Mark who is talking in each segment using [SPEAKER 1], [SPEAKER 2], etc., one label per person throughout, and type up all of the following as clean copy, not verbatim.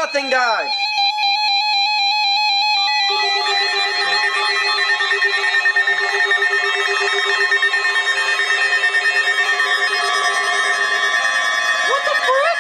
[SPEAKER 1] that thing died! What the frick?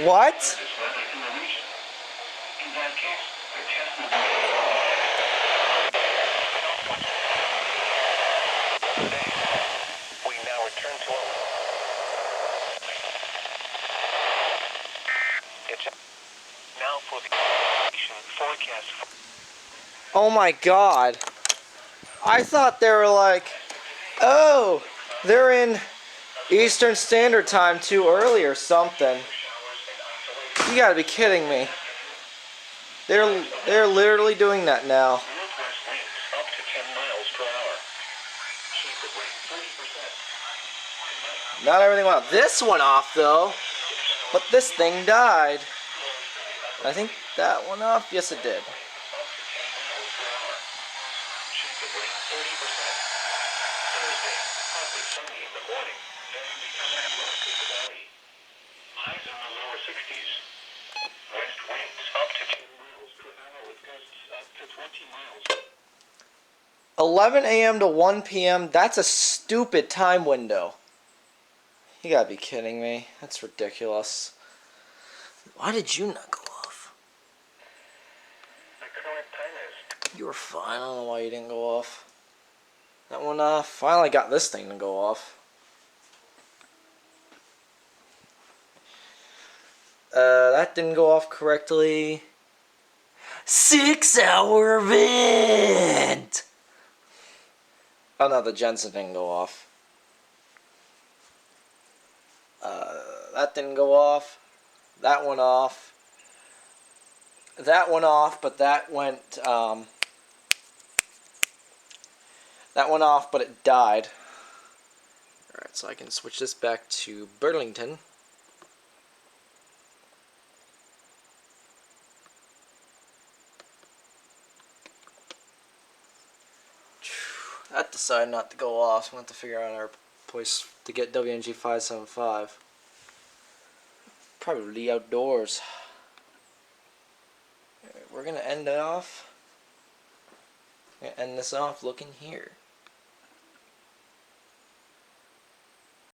[SPEAKER 1] What?
[SPEAKER 2] We now return to it's now for the forecast.
[SPEAKER 1] Oh my god. I thought they were like, oh, they're in Eastern Standard Time too early or something. You gotta be kidding me. They're literally doing that now.
[SPEAKER 2] Northwest winds up to 10 miles per hour. Keep the wind 30%.
[SPEAKER 1] Not everything went off. This went off though, but this thing died. I think that went off. Yes, it did.
[SPEAKER 2] Highs in the lower 60s. West winds up to 10 miles per hour with gusts up to 20 miles.
[SPEAKER 1] 11 a.m. to 1 p.m. That's a stupid time window. You gotta be kidding me. That's ridiculous. Why did you not go off?
[SPEAKER 2] The current time is.
[SPEAKER 1] You were fine. I don't know why you didn't go off. That one finally got this thing to go off. That didn't go off correctly. 6-hour event! Oh no, the Jensen didn't go off. That didn't go off. That went off. That went off, but that went, that went off, but it died. Alright, so I can switch this back to Burlington. That decided not to go off, so I'm going to have to figure out our place to get WNG 575. Probably outdoors. Alright, we're going to end it off. I'm going to end this off looking here.